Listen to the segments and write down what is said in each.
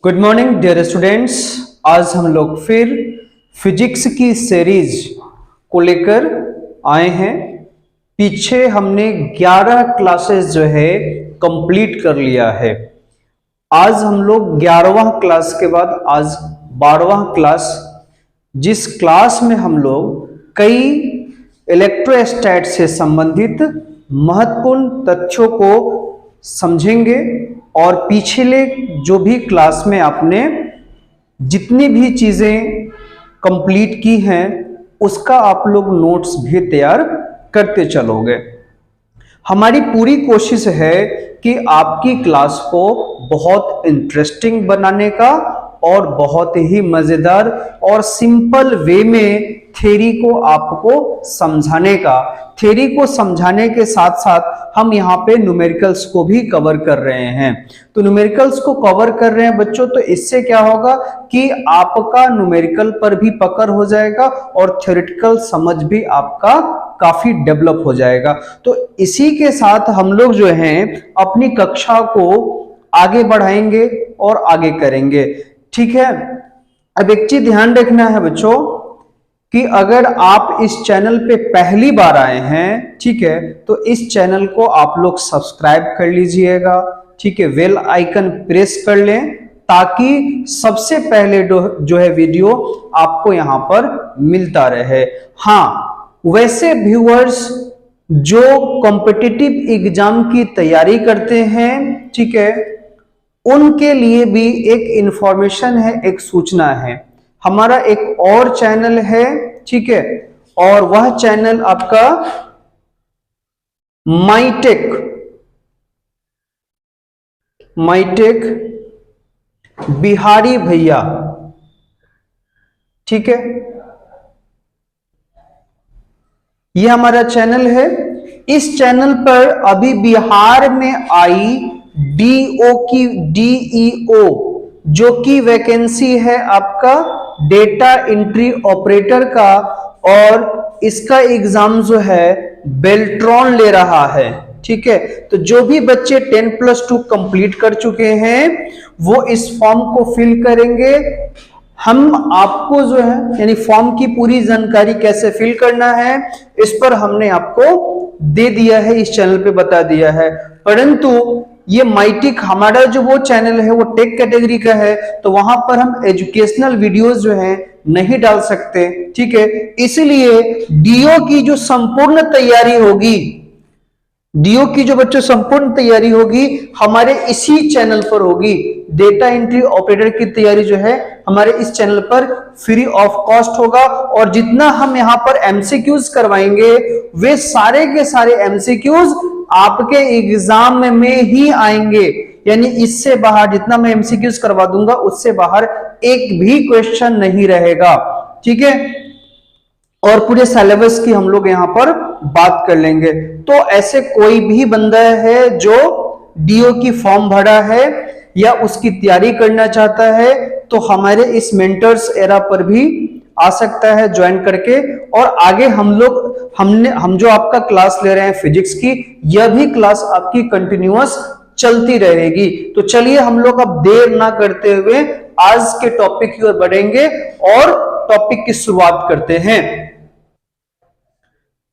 Good morning dear students. आज हम लोग फिर फिजिक्स की सीरीज को लेकर आए हैं। पीछे हमने 11 क्लासेस जो है कंप्लीट कर लिया है। आज हम लोग 11वां क्लास के बाद आज 12वां क्लास, जिस क्लास में हम लोग कई इलेक्ट्रोस्टैट से संबंधित महत्वपूर्ण तथ्यों को समझेंगे और पिछले जो भी क्लास में आपने जितनी भी चीजें कंप्लीट की हैं उसका आप लोग नोट्स भी तैयार करते चलोगे। हमारी पूरी कोशिश है कि आपकी क्लास को बहुत इंटरेस्टिंग बनाने का और बहुत ही मजेदार और सिंपल वे में थ्योरी को आपको समझाने का। थ्योरी को समझाने के साथ साथ हम यहाँ पे न्यूमेरिकल्स को भी कवर कर रहे हैं। तो न्यूमेरिकल्स को कवर कर रहे हैं बच्चों, तो इससे क्या होगा कि आपका न्यूमेरिकल पर भी पकड़ हो जाएगा और थ्योरेटिकल समझ भी आपका काफी डेवलप हो जाएगा। तो इसी के साथ हम लोग जो हैं अपनी कक्षा को आगे बढ़ाएंगे और आगे करेंगे। ठीक है, अब एक चीज ध्यान रखना है बच्चों कि अगर आप इस चैनल पे पहली बार आए हैं, ठीक है, तो इस चैनल को आप लोग सब्सक्राइब कर लीजिएगा। ठीक है, बेल आइकन प्रेस कर लें ताकि सबसे पहले जो है वीडियो आपको यहां पर मिलता रहे। हाँ, वैसे व्यूअर्स जो कॉम्पिटिटिव एग्जाम की तैयारी करते हैं, ठीक है, उनके लिए भी एक इंफॉर्मेशन है, एक सूचना है। हमारा एक और चैनल है, ठीक है, और वह चैनल आपका माईटेक बिहारी भैया, ठीक है, ये हमारा चैनल है। इस चैनल पर अभी बिहार में आई डीईओ जो कि वैकेंसी है आपका डेटा एंट्री ऑपरेटर का, और इसका एग्जाम जो है बेल्ट्रॉन ले रहा है। ठीक है, तो जो भी बच्चे 10+2 कंप्लीट कर चुके हैं वो इस फॉर्म को फिल करेंगे। हम आपको जो है यानी फॉर्म की पूरी जानकारी कैसे फिल करना है इस पर हमने आपको दे दिया है, इस चैनल पे बता दिया है। परंतु ये माईटेक हमारा जो वो चैनल है वो टेक कैटेगरी का है, तो वहां पर हम एजुकेशनल वीडियोस जो है नहीं डाल सकते। ठीक है, इसलिए डीओ की जो संपूर्ण तैयारी होगी, डीओ की जो बच्चों संपूर्ण तैयारी होगी हमारे इसी चैनल पर होगी। डेटा एंट्री ऑपरेटर की तैयारी जो है हमारे इस चैनल पर फ्री ऑफ कॉस्ट होगा, और जितना हम यहाँ पर एमसीक्यूज करवाएंगे वे सारे के सारे एमसीक्यूज आपके एग्जाम में ही आएंगे। यानी इससे बाहर जितना मैं एमसीक्यूज करवा दूंगा उससे बाहर एक भी क्वेश्चन नहीं रहेगा। ठीक है, और पूरे सिलेबस की हम लोग यहाँ पर बात कर लेंगे। तो ऐसे कोई भी बंदा है जो डीओ की फॉर्म भरा है या उसकी तैयारी करना चाहता है तो हमारे इस मेंटर्स एरा पर भी आ सकता है ज्वाइन करके, और आगे हम जो आपका क्लास ले रहे हैं फिजिक्स की, यह भी क्लास आपकी कंटिन्यूअस चलती रहेगी। तो चलिए हम लोग अब देर ना करते हुए आज के टॉपिक की ओर बढ़ेंगे और टॉपिक की शुरुआत करते हैं।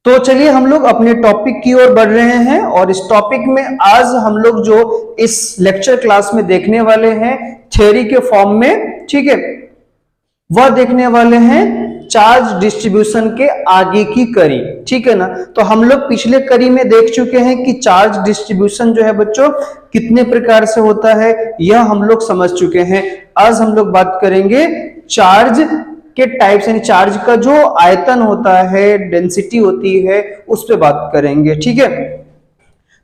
तो चलिए हम लोग अपने टॉपिक की ओर बढ़ रहे हैं, और इस टॉपिक में आज हम लोग जो इस लेक्चर क्लास में देखने वाले हैं थ्योरी के फॉर्म में, ठीक है, वह देखने वाले हैं चार्ज डिस्ट्रीब्यूशन के आगे की कड़ी। ठीक है ना, तो हम लोग पिछले कड़ी में देख चुके हैं कि चार्ज डिस्ट्रीब्यूशन जो है बच्चों कितने प्रकार से होता है, यह हम लोग समझ चुके हैं। आज हम लोग बात करेंगे चार्ज के टाइप्स, यानी चार्ज का जो आयतन होता है, डेंसिटी होती है, उस पर बात करेंगे। ठीक है,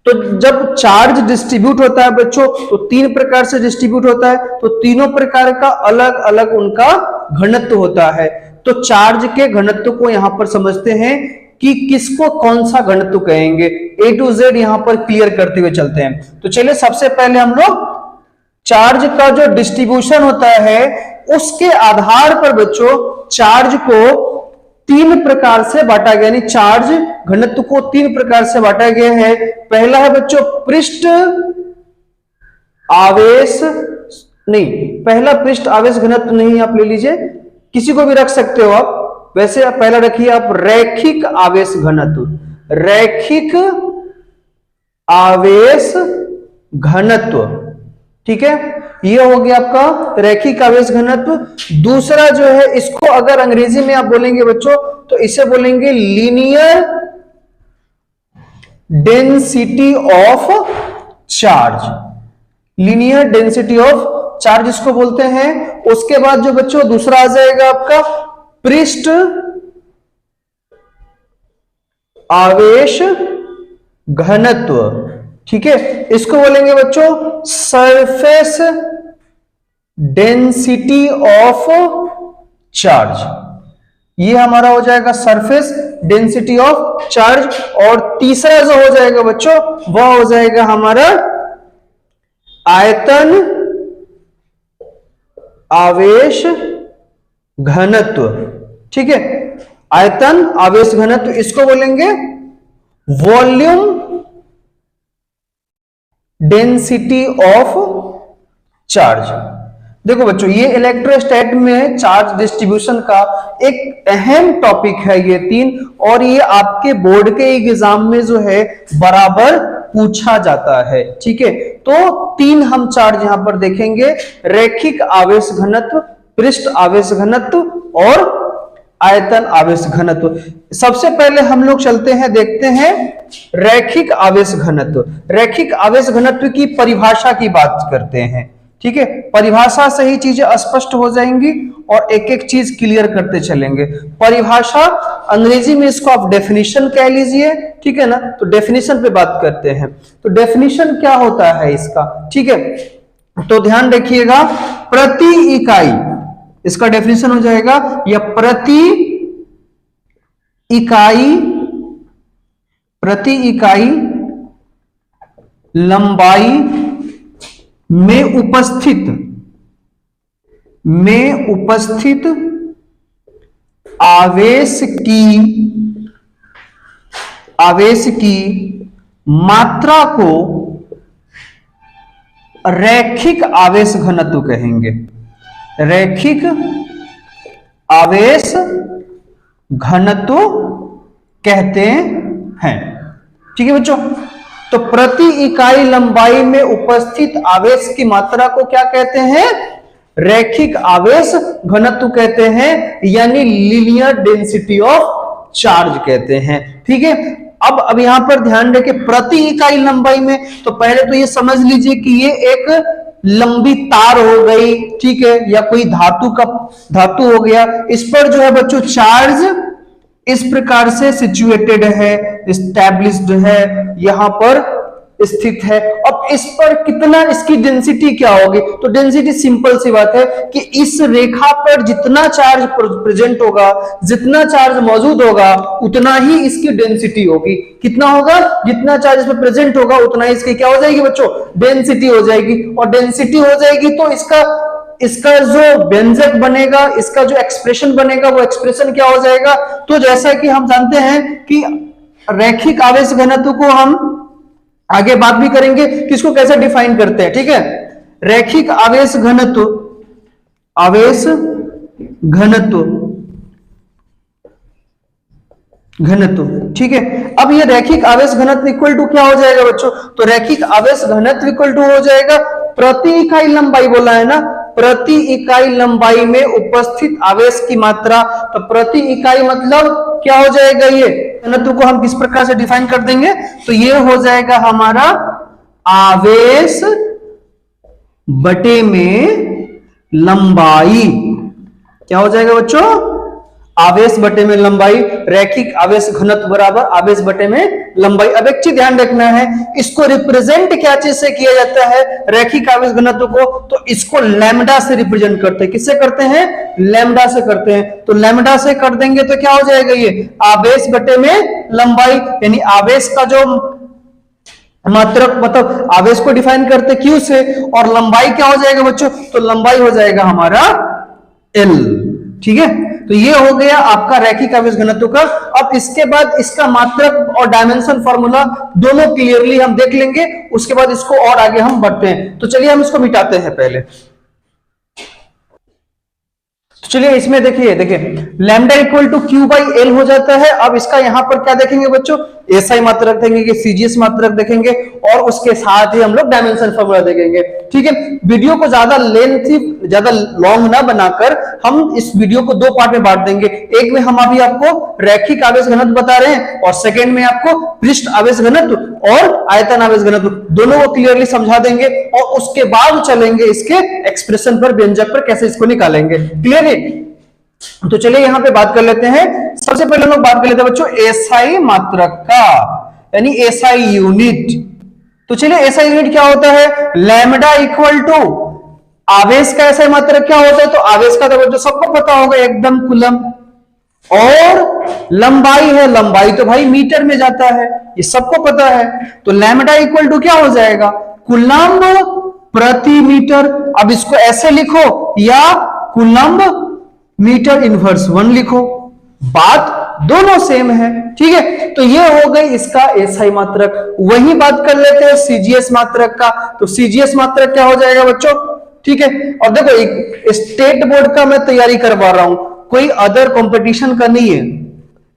तो जब चार्ज डिस्ट्रीब्यूट होता है बच्चों तो 3 प्रकार से डिस्ट्रीब्यूट होता है, तो तीनों प्रकार का अलग अलग उनका घनत्व होता है। तो चार्ज के घनत्व को यहां पर समझते हैं कि किसको कौन सा घनत्व कहेंगे, ए टू जेड यहां पर क्लियर करते हुए चलते हैं। तो चलिए सबसे पहले हम लोग चार्ज का जो डिस्ट्रीब्यूशन होता है उसके आधार पर बच्चों चार्ज को 3 प्रकार से बांटा गया, यानी चार्ज घनत्व को 3 प्रकार से बांटा गया है। पहला है बच्चों पृष्ठ आवेश नहीं, पहला पृष्ठ आवेश घनत्व नहीं, आप ले लीजिए, किसी को भी रख सकते हो आप। वैसे आप पहला रखिए आप रैखिक आवेश घनत्व, रैखिक आवेश घनत्व, ठीक है, ये हो गया आपका रैखिक आवेश घनत्व। दूसरा जो है, इसको अगर अंग्रेजी में आप बोलेंगे बच्चों तो इसे बोलेंगे linear density of charge, linear density of charge इसको बोलते हैं। उसके बाद जो बच्चों दूसरा आ जाएगा आपका पृष्ठ आवेश घनत्व, ठीक है, इसको बोलेंगे बच्चों सरफेस डेंसिटी ऑफ चार्ज, ये हमारा हो जाएगा सरफेस डेंसिटी ऑफ चार्ज। और तीसरा जो हो जाएगा बच्चों वह हो जाएगा हमारा आयतन आवेश घनत्व, ठीक है, आयतन आवेश घनत्व, इसको बोलेंगे वॉल्यूम डेंसिटी ऑफ चार्ज। देखो बच्चों, ये इलेक्ट्रोस्टैट में चार्ज डिस्ट्रीब्यूशन का एक अहम टॉपिक है ये तीन, और ये आपके बोर्ड के एग्जाम में जो है बराबर पूछा जाता है, ठीक है। तो तीन हम चार्ज यहां पर देखेंगे, रैखिक आवेश घनत्व, पृष्ठ आवेश घनत्व और आयतन आवेश घनत्व। सबसे पहले हम लोग चलते हैं, देखते हैं रैखिक आवेश घनत्व। रैखिक आवेश घनत्व की परिभाषा की बात करते हैं, ठीक है, परिभाषा से ही चीजें स्पष्ट हो जाएंगी और एक एक चीज क्लियर करते चलेंगे। परिभाषा अंग्रेजी में इसको आप डेफिनेशन कह लीजिए, ठीक है ना, तो डेफिनेशन पे बात करते हैं। तो डेफिनेशन क्या होता है इसका, ठीक है, तो ध्यान रखिएगा, प्रति इकाई, इसका डेफिनेशन हो जाएगा या प्रति इकाई लंबाई में उपस्थित आवेश की मात्रा को रैखिक आवेश घनत्व कहेंगे, रैखिक आवेश घनत्व कहते हैं, ठीक है बच्चों। तो प्रति इकाई लंबाई में उपस्थित आवेश की मात्रा को क्या कहते हैं, रैखिक आवेश घनत्व कहते हैं, यानी लीनियर डेंसिटी ऑफ चार्ज कहते हैं, ठीक है। अब यहां पर ध्यान रखें, प्रति इकाई लंबाई में, तो पहले तो ये समझ लीजिए कि ये एक लंबी तार हो गई, ठीक है, या कोई धातु हो गया, इस पर जो है बच्चों चार्ज इस प्रकार से सिचुएटेड है, एस्टैब्लिश्ड है, यहां पर स्थित है। अब इस पर कितना, इसकी डेंसिटी क्या होगी, तो डेंसिटी सिंपल सी बात है कि इस रेखा पर जितना चार्ज प्रेजेंट होगा, जितना चार्ज मौजूद होगा, उतना ही इसकी डेंसिटी होगी। कितना होगा, जितना चार्ज इस पर प्रेजेंट होगा उतना ही इसकी क्या हो जाएगी बच्चों, डेंसिटी हो जाएगी। और डेंसिटी हो जाएगी तो इसका जो व्यंजक बनेगा, इसका जो एक्सप्रेशन बनेगा, वो एक्सप्रेशन क्या हो जाएगा, तो जैसा कि हम जानते हैं कि रैखिक आवेश घनत्व को हम आगे बात भी करेंगे कि इसको कैसे डिफाइन करते हैं, ठीक है। रैखिक आवेश घनत्व, ठीक है। अब ये रैखिक आवेश घनत्व इक्वल टू क्या हो जाएगा बच्चों, तो रैखिक आवेश घनत्व इक्वल टू हो जाएगा प्रति इकाई लंबाई, बोला है ना, प्रति इकाई लंबाई में उपस्थित आवेश की मात्रा। तो प्रति इकाई मतलब क्या हो जाएगा, ये घनत्व को हम किस प्रकार से डिफाइन कर देंगे, तो ये हो जाएगा हमारा आवेश बटे में लंबाई। क्या हो जाएगा बच्चों, आवेश बटे में लंबाई, रैखिक आवेश घनत्व बराबर आवेश बटे में लंबाई। अब एक चीज ध्यान रखना है, इसको रिप्रेजेंट क्या चीज से किया जाता है, रैखिक आवेश घनत्व को, तो इसको लैम्डा से रिप्रेजेंट करते हैं। किससे करते हैं, लैम्डा से करते हैं। तो लैम्डा से कर देंगे तो क्या हो जाएगा, ये आवेश बटे में लंबाई, यानी आवेश का जो मात्रक, मतलब आवेश को डिफाइन करते क्यू से, और लंबाई क्या हो जाएगा बच्चों, तो लंबाई हो जाएगा हमारा एल, ठीक है। तो ये हो गया आपका रैखिक आवेश घनत्व का। अब इसके बाद इसका मात्रक और डायमेंशन फार्मूला दोनों क्लियरली हम देख लेंगे, उसके बाद इसको और आगे हम बढ़ते हैं। तो चलिए हम इसको मिटाते हैं पहले। तो चलिए इसमें देखिए lambda equal to Q by L हो जाता है। अब इसका यहां पर क्या देखेंगे बच्चों, एसआई मात्रक देखेंगे, सीजीएस मात्रक देखेंगे और उसके साथ ही हम लोग डायमेंशन फॉर्मूला देखेंगे। ठीक है, वीडियो को ज्यादा लेंथी, ज्यादा लॉन्ग ना बनाकर हम इस वीडियो को दो पार्ट में बांट देंगे। एक में हम अभी आपको रैखिक आवेश घनत्व बता रहे हैं और सेकेंड में आपको पृष्ठ आवेश घनत्व और आयतन आवेश घनत्व दोनों को क्लियरली समझा देंगे और उसके बाद चलेंगे इसके एक्सप्रेशन पर, व्यंजक पर, कैसे इसको निकालेंगे। क्लियर है? तो चलिए यहां पे बात कर लेते हैं। सबसे पहले हम लोग बात कर लेते हैं बच्चों एसआई मात्रक का, यानी एसआई यूनिट। तो चलिए एसआई यूनिट क्या होता है, लैम्डा इक्वल टू आवेश का एसआई मात्रक क्या होता है, तो आवेश का तो बच्चों सबको पता होगा एकदम कूलम, और लंबाई है, लंबाई तो भाई मीटर में जाता है, ये सबको पता है। तो लैम्डा इक्वल टू क्या हो जाएगा, कूलम प्रति मीटर। अब इसको ऐसे लिखो या कूलम मीटर इनवर्स 1 लिखो, बात दोनों सेम है। ठीक है, तो ये हो गई इसका एसआई मात्रक। वही बात कर लेते हैं सीजीएस मात्रक का। तो सीजीएस मात्रक क्या हो जाएगा बच्चों, ठीक है। और देखो एक स्टेट बोर्ड का मैं तैयारी करवा रहा हूं, कोई अदर कंपटीशन का नहीं है,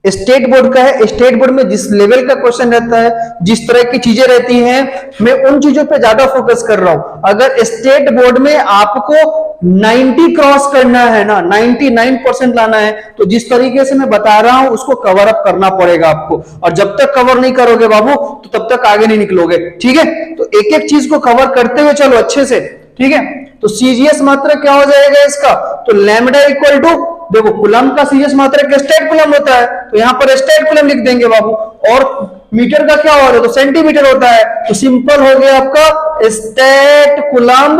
स्टेट बोर्ड का है। स्टेट बोर्ड में जिस लेवल का क्वेश्चन रहता है, जिस तरह की चीजें रहती हैं, मैं उन चीजों पे ज्यादा फोकस कर रहा हूं। अगर स्टेट बोर्ड में आपको 90 क्रॉस करना है ना, 99% लाना है, तो जिस तरीके से मैं बता रहा हूं उसको कवर अप करना पड़ेगा आपको। और जब तक कवर नहीं करोगे बाबू तो तब तक आगे नहीं निकलोगे। ठीक है, तो एक एक चीज को कवर करते हुए चलो अच्छे से। ठीक है, तो सीजीएस मात्रक क्या हो जाएगा इसका, तो लैम्डा इक्वल टू, देखो कूलम का सीजीएस मात्रक स्टेट कूलम होता है, तो यहां पर स्टेट कूलम लिख देंगे बाबू। और मीटर का क्या हो रहा है, तो सेंटीमीटर होता है, तो सिंपल हो गया आपका स्टेट कूलम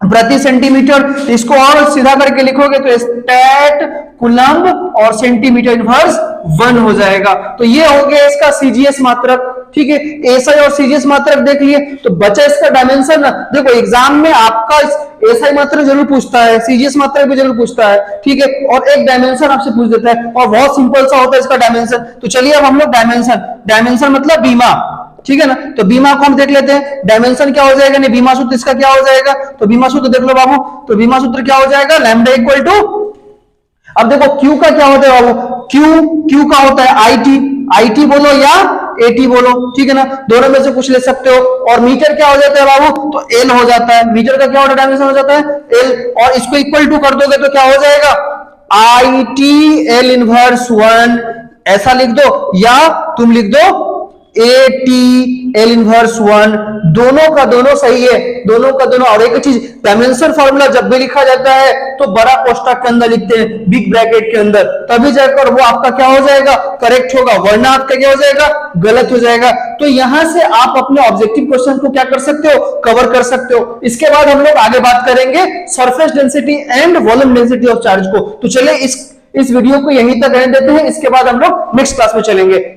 प्रति सेंटीमीटर। इसको और सीधा करके लिखोगे तो स्टेट कूलम और सेंटीमीटर इनवर्स 1 हो जाएगा। तो ये हो गया इसका सीजीएस मात्रक। ठीक है, एसआई और सीजीएस मात्रक देख लिए, तो बचा इसका डायमेंशन। देखो एग्जाम में आपका एसआई मात्रक जरूर पूछता है, सीजीएस मात्रक भी जरूर पूछता है। ठीक है, और एक डायमेंशन आपसे पूछ देता है और बहुत सिंपल सा होता है इसका डायमेंशन। तो चलिए अब हम लोग डायमेंशन मतलब बीमा, ठीक है ना, तो बीमा को हम देख लेते हैं। डायमेंशन क्या हो जाएगा, नहीं बीमा सूत्र इसका क्या हो जाएगा, तो बीमा सूत्र देख लो बाबू। तो बीमा सूत्र क्या हो जाएगा, लैम्डा इक्वल टू, अब देखो क्यू का क्या होता है बाबू, क्यू का होता है आईटी बोलो या एटी बोलो, ठीक है ना, दोनों में से कुछ ले सकते हो। और मीटर क्या हो जाता है बाबू, तो एल हो जाता है। मीटर का क्या होता है, डायमेंशन हो जाता है एल, और इसको इक्वल टू कर दोगे तो क्या हो जाएगा, आईटी एल इनवर्स 1 ऐसा लिख दो, या तुम लिख दो एटी एल इनवर्स 1, दोनों का दोनों सही है, दोनों का दोनों। और एक चीज, डायमेंशन फार्मूला जब भी लिखा जाता है तो बड़ा कोष्ठक के अंदर लिखते हैं, बिग ब्रैकेट के अंदर, तभी जाकर वो आपका क्या हो जाएगा, करेक्ट होगा, वरना आपका क्या हो जाएगा, गलत हो जाएगा। तो यहां से आप अपने ऑब्जेक्टिव क्वेश्चन को क्या कर सकते हो, कवर कर सकते हो। इसके बाद हम लोग आगे बात करेंगे surface density and volume density of charge को। तो चलिए इस वीडियो को यहीं तक रहने देते हैं, इसके बाद हम लोग नेक्स्ट क्लास में चलेंगे।